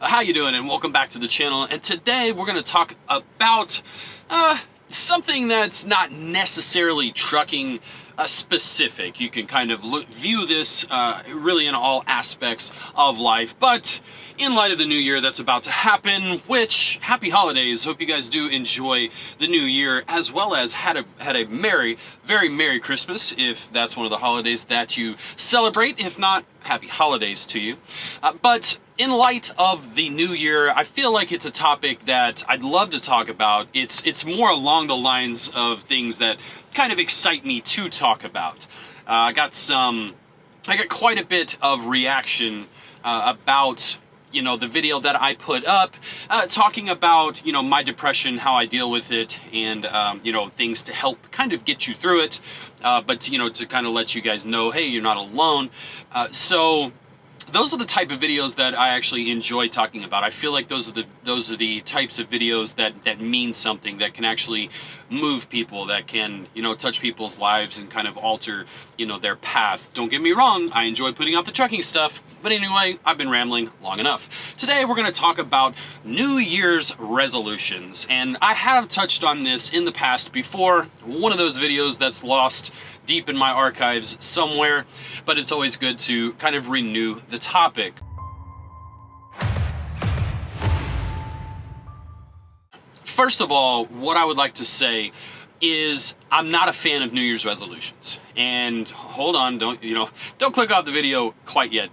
How you doing? And welcome back to the channel. And today we're going to talk about something that's not necessarily trucking specific. You can kind of view this really in all aspects of life, but in light of the new year that's about to happen, which happy holidays. Hope you guys do enjoy the new year, as well as had a very merry Christmas if that's one of the holidays that you celebrate. If not, happy holidays to you. But in light of the new year, I feel like it's a topic that I'd love to talk about. It's more along the lines of things that kind of excite me to talk about. I got quite a bit of reaction about the video that I put up, talking about, my depression, how I deal with it, and, things to help kind of get you through it, but, to kind of let you guys know, hey, you're not alone. So those are the type of videos that I actually enjoy talking about. I feel like those are the types of videos that mean something, that can actually move people, that can, touch people's lives and kind of alter, their path. Don't get me wrong, I enjoy putting out the trucking stuff, but anyway, I've been rambling long enough. Today we're going to talk about New Year's resolutions, and I have touched on this in the past before, one of those videos that's lost deep in my archives somewhere, but it's always good to kind of renew the topic. First of all, what I would like to say is I'm not a fan of New Year's resolutions. And hold on, don't click off the video quite yet.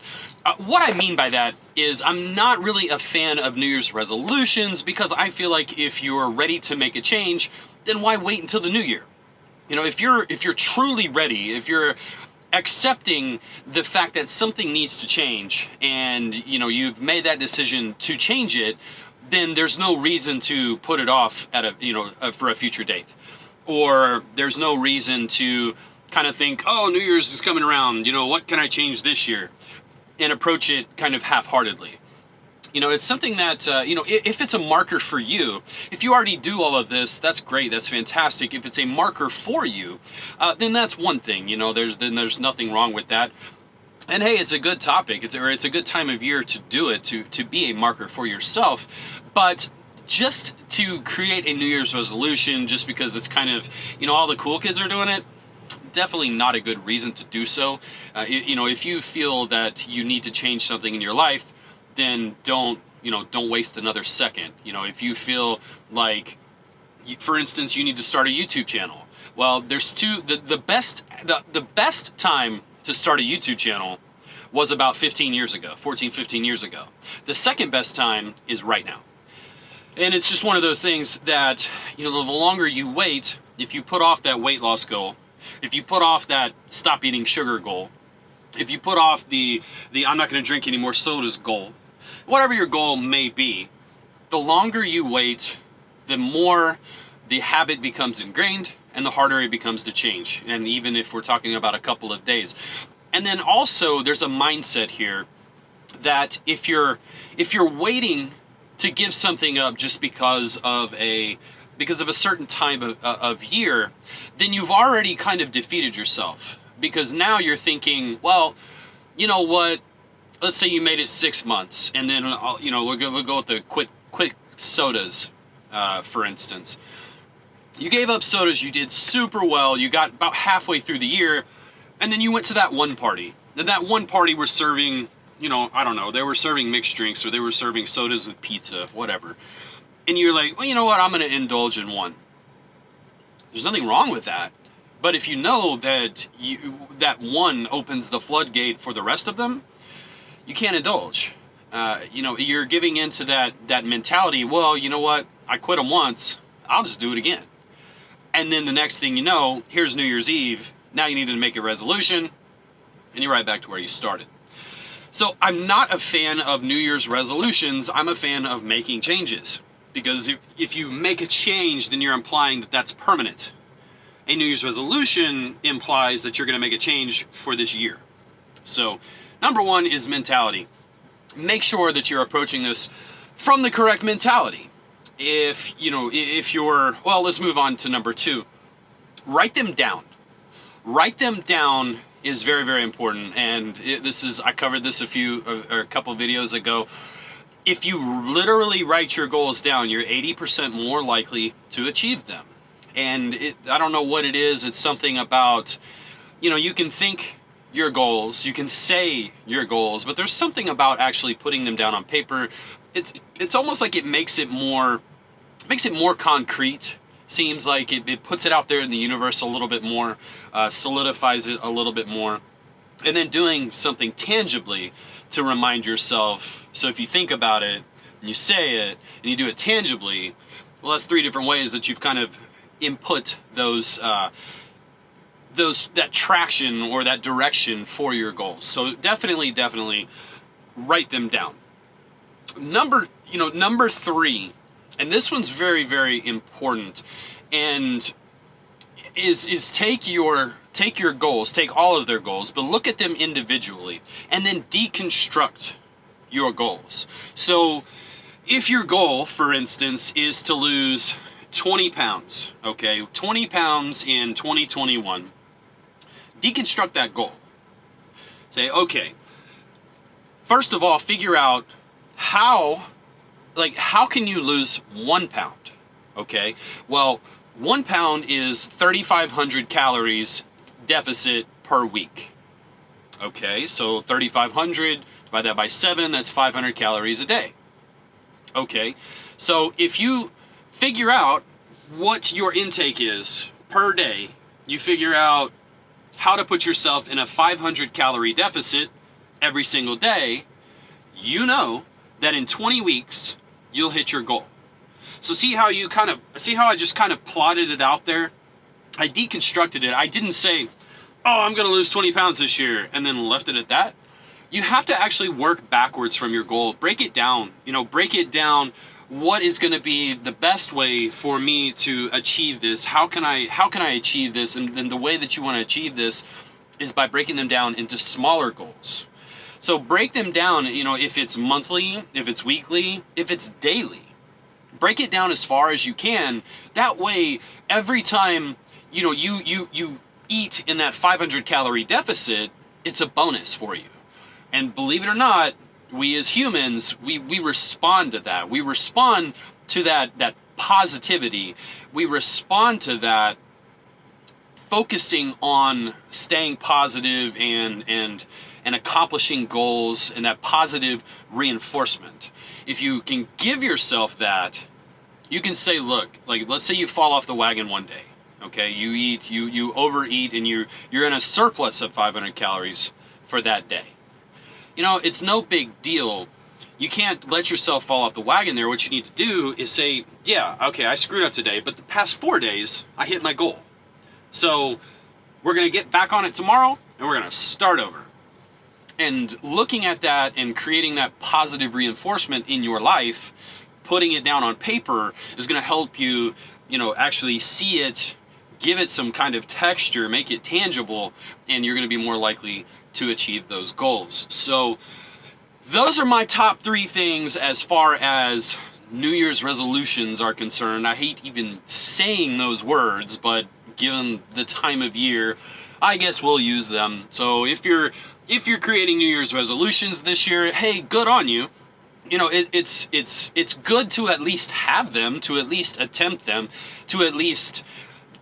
What I mean by that is I'm not really a fan of New Year's resolutions, because I feel like if you're ready to make a change, then why wait until the new year? If you're truly ready, if you're accepting the fact that something needs to change, and you've made that decision to change it, then there's no reason to put it off at for a future date. Or there's no reason to kind of think, oh, New Year's is coming around, what can I change this year? And approach it kind of half-heartedly. It's something that, if it's a marker for you, if you already do all of this, that's great, that's fantastic. If it's a marker for you, then that's one thing, there's nothing wrong with that. And hey, it's a good topic, it's a good time of year to do it, to be a marker for yourself. But just to create a New Year's resolution, just because it's kind of, all the cool kids are doing it, definitely not a good reason to do so. If you feel that you need to change something in your life, then don't waste another second. If you feel like, for instance, you need to start a YouTube channel, well, there's the best time to start a YouTube channel was about 14, 15 years ago. The second best time is right now. And it's just one of those things that, the longer you wait, if you put off that weight loss goal, if you put off that stop eating sugar goal, if you put off the I'm not going to drink any more sodas goal, whatever your goal may be, the longer you wait, the more the habit becomes ingrained and the harder it becomes to change. And even if we're talking about a couple of days. And then also there's a mindset here that if you're waiting to give something up just because of a certain time of year, then you've already kind of defeated yourself. Because now you're thinking, well, you know what? Let's say you made it 6 months, and then we'll go with the quick sodas, for instance. You gave up sodas, you did super well, you got about halfway through the year, and then you went to that one party. And that one party was serving, I don't know, they were serving mixed drinks, or they were serving sodas with pizza, whatever. And you're like, well, you know what? I'm going to indulge in one. There's nothing wrong with that. But if you know that that one opens the floodgate for the rest of them, you can't indulge. You're giving into that mentality, well, you know what? I quit them once, I'll just do it again. And then the next thing you know, here's New Year's Eve. Now you need to make a resolution, and you're right back to where you started. So I'm not a fan of New Year's resolutions. I'm a fan of making changes. Because if you make a change, then you're implying that that's permanent. A New Year's resolution implies that you're going to make a change for this year. So number one is mentality. Make sure that you're approaching this from the correct mentality. If you're, well, let's move on to number two. Write them down. Write them down is very, very important. And I covered this a couple of videos ago. if you literally write your goals down, you're 80% more likely to achieve them. And I don't know what it is. It's something about, you can think your goals, you can say your goals, but there's something about actually putting them down on paper. It's almost like it makes it more concrete. Seems like it puts it out there in the universe a little bit more, solidifies it a little bit more. And then doing something tangibly to remind yourself. So if you think about it and you say it and you do it tangibly, well, that's 3 different ways that you've kind of input that traction or that direction for your goals. So definitely write them down. Number 3, and this one's very, very important, and is take your goals, take all of their goals, but look at them individually and then deconstruct your goals. So if your goal, for instance, is to lose 20 pounds, okay, 20 pounds in 2021, deconstruct that goal. Say, okay, first of all, figure out how can you lose 1 pound? Okay, well, 1 pound is 3,500 calories deficit per week. Okay, so 3,500, divide that by 7, that's 500 calories a day. Okay, so if you figure out what your intake is per day, you figure out how to put yourself in a 500 calorie deficit every single day, you know that in 20 weeks, you'll hit your goal. So see how I just kind of plotted it out there? I deconstructed it. I didn't say, oh, I'm going to lose 20 pounds this year, and then left it at that. You have to actually work backwards from your goal. Break it down. Break it down. What is going to be the best way for me to achieve this? How can I achieve this? And then the way that you want to achieve this is by breaking them down into smaller goals. So break them down, if it's monthly, if it's weekly, if it's daily. Break it down as far as you can. That way, every time, you eat in that 500 calorie deficit, it's a bonus for you. And believe it or not, we as humans, we respond to that. We respond to that positivity. We respond to that focusing on staying positive and accomplishing goals and that positive reinforcement. If you can give yourself that, you can say, look, like let's say you fall off the wagon one day. Okay, you overeat and you're in a surplus of 500 calories for that day. It's no big deal. You can't let yourself fall off the wagon there. What you need to do is say, yeah, okay, I screwed up today, but the past 4 days, I hit my goal. So we're going to get back on it tomorrow, and we're going to start over. And looking at that and creating that positive reinforcement in your life, putting it down on paper is going to help you, actually see it, give it some kind of texture, make it tangible, and you're going to be more likely to achieve those goals. So those are my top 3 things as far as New Year's resolutions are concerned. I hate even saying those words, but given the time of year, I guess we'll use them. So if you're creating New Year's resolutions this year, hey, good on you. It's good to at least have them, to at least attempt them, to at least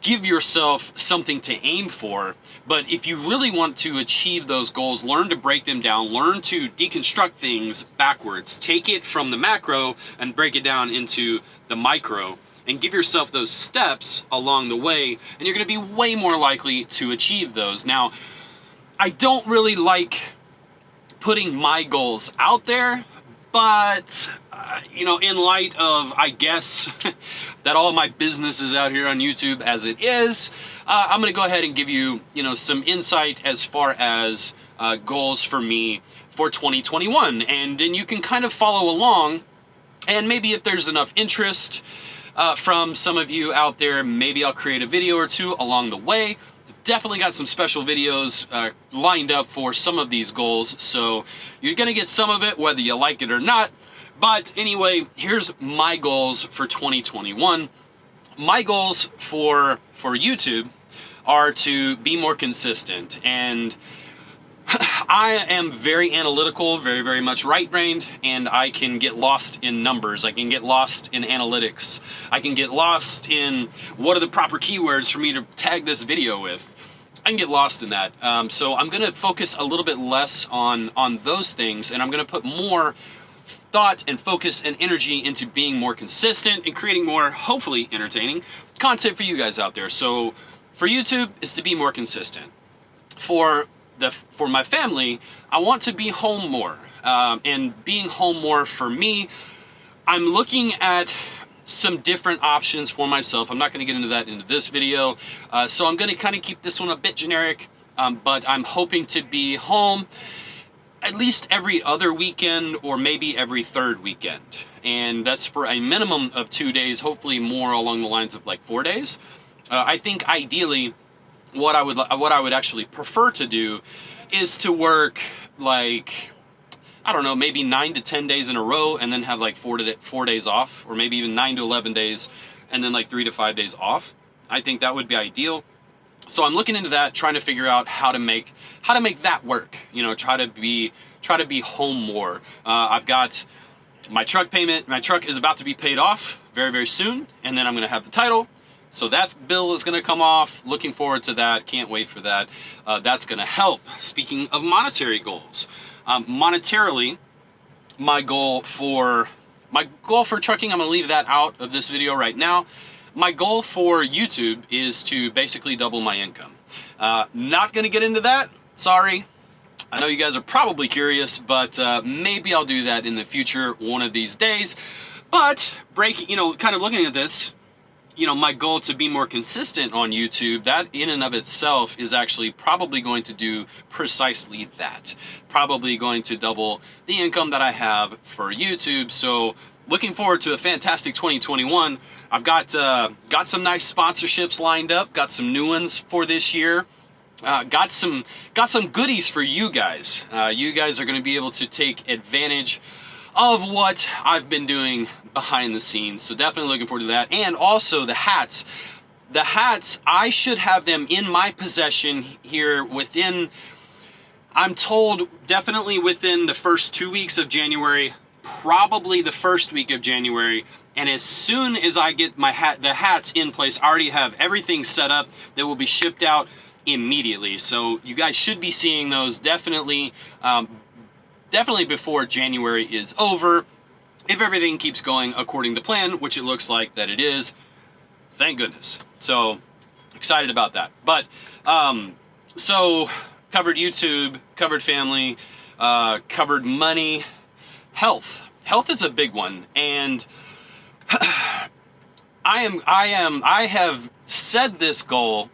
give yourself something to aim for. But if you really want to achieve those goals, learn to break them down, learn to deconstruct things backwards. Take it from the macro and break it down into the micro, and give yourself those steps along the way, and you're going to be way more likely to achieve those. Now, I don't really like putting my goals out there, but in light of, I guess, that all my business is out here on YouTube as it is, I'm going to go ahead and give you, some insight as far as goals for me for 2021. And then you can kind of follow along, and maybe if there's enough interest from some of you out there, maybe I'll create a video or two along the way. Definitely got some special videos lined up for some of these goals, so you're gonna get some of it whether you like it or not. But anyway, here's my goals for 2021. My goals for YouTube are to be more consistent, and I am very analytical, very much right-brained, and I can get lost in numbers. I can get lost in analytics. I can get lost in what are the proper keywords for me to tag this video with. I can get lost in that. So I'm gonna focus a little bit less on those things, and I'm gonna put more thought and focus and energy into being more consistent and creating more, hopefully entertaining, content for you guys out there. So for YouTube is to be more consistent. For my family, I want to be home more. And being home more for me, I'm looking at some different options for myself. I'm not going to get into that into this video. So I'm going to kind of keep this one a bit generic, but I'm hoping to be home at least every other weekend or maybe every third weekend. And that's for a minimum of 2 days, hopefully more along the lines of like 4 days. I think ideally what I would actually prefer to do is to work like, I don't know, maybe 9 to 10 days in a row and then have like 4 days off, or maybe even 9 to 11 days and then like 3 to 5 days off. I think that would be ideal. So I'm looking into that, trying to figure out how to make that work. You know, try to be home more. I've got my truck payment. My truck is about to be paid off very soon, and then I'm going to have the title. So that bill is going to come off. Looking forward to that. Can't wait for that. That's going to help. Speaking of monetary goals, monetarily, my goal for trucking, I'm going to leave that out of this video right now. My goal for YouTube is to basically double my income. Not going to get into that. Sorry. I know you guys are probably curious, but maybe I'll do that in the future one of these days. But kind of looking at this, my goal to be more consistent on YouTube, that in and of itself is actually probably going to do precisely that. Probably going to double the income that I have for YouTube. So looking forward to a fantastic 2021. I've got some nice sponsorships lined up, got some new ones for this year. Got some goodies for you guys. You guys are going to be able to take advantage of what I've been doing behind the scenes. So definitely looking forward to that. And also the hats. The hats, I should have them in my possession here within, I'm told, definitely within the first 2 weeks of January, probably the first week of January. And as soon as I get the hats in place, I already have everything set up that will be shipped out immediately. So you guys should be seeing those definitely before January is over, if everything keeps going according to plan, which it looks like that it is. Thank goodness. So excited about that. But so covered YouTube, covered family, covered money, health. Health is a big one, and I have said this goal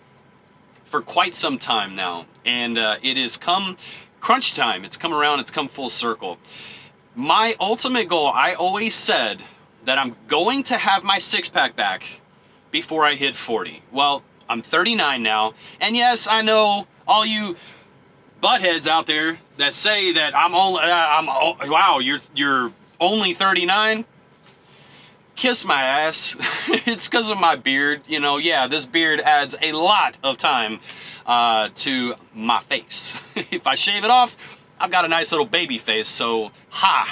for quite some time now, and it has come crunch time. It's come around, it's come full circle. My ultimate goal, I always said that I'm going to have my six-pack back before I hit 40. Well, I'm 39 now, and yes, I know all you buttheads out there that say that wow, you're only 39. Kiss my ass. It's because of my beard. Yeah, this beard adds a lot of time to my face. If I shave it off, I've got a nice little baby face, so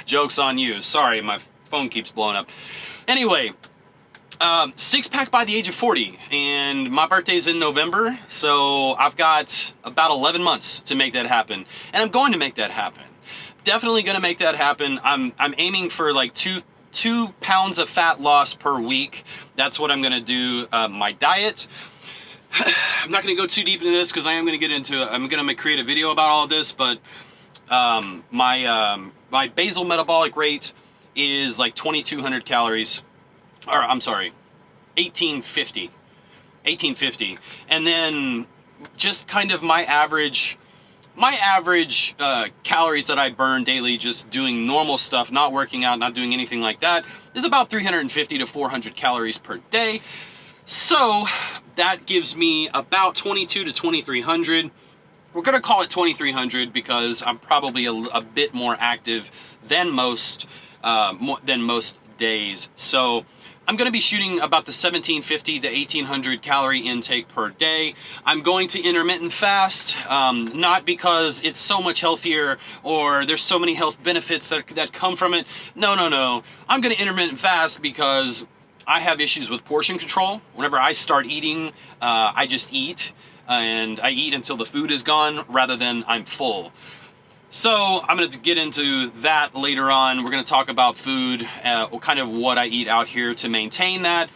joke's on you. Sorry, my phone keeps blowing up. Anyway, six-pack by the age of 40, and my birthday's in November, so I've got about 11 months to make that happen, and I'm going to make that happen. Definitely going to make that happen. I'm aiming for like 2 pounds of fat loss per week. That's what I'm gonna do. My diet, I'm not gonna go too deep into this because I'm gonna create a video about all of this, but my basal metabolic rate is like 2,200 calories, or I'm sorry, 1850, and then just kind of my average calories that I burn daily just doing normal stuff, not working out, not doing anything like that, is about 350 to 400 calories per day. So that gives me about 22 to 2,300. We're gonna call it 2,300 because I'm probably a bit more active than most days. So I'm going to be shooting about the 1750 to 1800 calorie intake per day. I'm going to intermittent fast, not because it's so much healthier or there's so many health benefits that come from it. No, no, no. I'm going to intermittent fast because I have issues with portion control. Whenever I start eating, I just eat, and I eat until the food is gone rather than I'm full. So I'm going to get into that later on. We're going to talk about food, kind of what I eat out here to maintain that.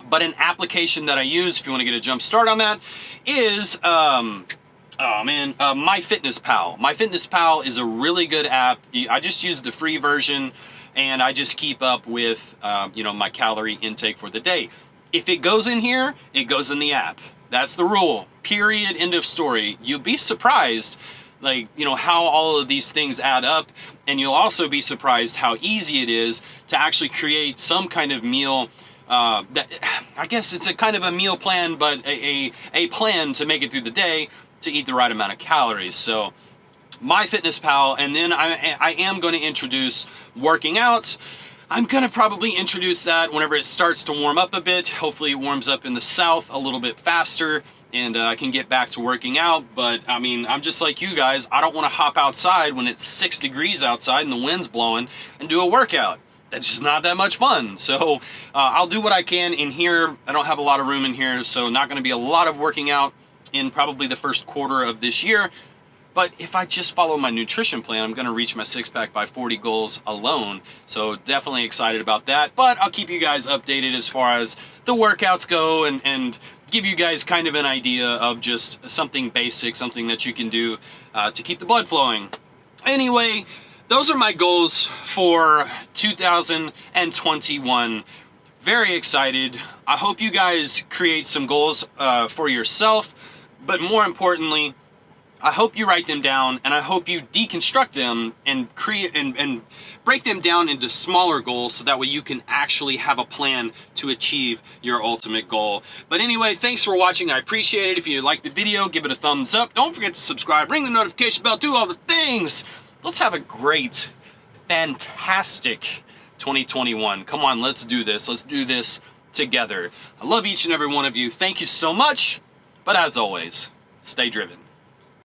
But an application that I use, if you want to get a jump start on that, is MyFitnessPal. MyFitnessPal is a really good app. I just use the free version, and I just keep up with my calorie intake for the day. If it goes in here, it goes in the app. That's the rule. Period. End of story. You'll be surprised, how all of these things add up, and you'll also be surprised how easy it is to actually create some kind of meal. That I guess it's a kind of a meal plan, but a plan to make it through the day to eat the right amount of calories. So MyFitnessPal, and then I am going to introduce working out. I'm going to probably introduce that whenever it starts to warm up a bit. Hopefully it warms up in the south a little bit faster, and I can get back to working out. But I mean, I'm just like you guys. I don't want to hop outside when it's 6 degrees outside and the wind's blowing and do a workout. That's just not that much fun. So I'll do what I can in here. I don't have a lot of room in here, so not going to be a lot of working out in probably the first quarter of this year. But if I just follow my nutrition plan, I'm going to reach my 6-pack by 40 goals alone. So definitely excited about that. But I'll keep you guys updated as far as the workouts go, and give you guys kind of an idea of just something basic, something that you can do to keep the blood flowing. Anyway, those are my goals for 2021. Very excited. I hope you guys create some goals for yourself, but more importantly, I hope you write them down, and I hope you deconstruct them and create and break them down into smaller goals, so that way you can actually have a plan to achieve your ultimate goal. But anyway, thanks for watching. I appreciate it. If you liked the video, give it a thumbs up. Don't forget to subscribe, ring the notification bell, do all the things. Let's have a great, fantastic 2021. Come on, let's do this. Let's do this together. I love each and every one of you. Thank you so much. But as always, stay driven.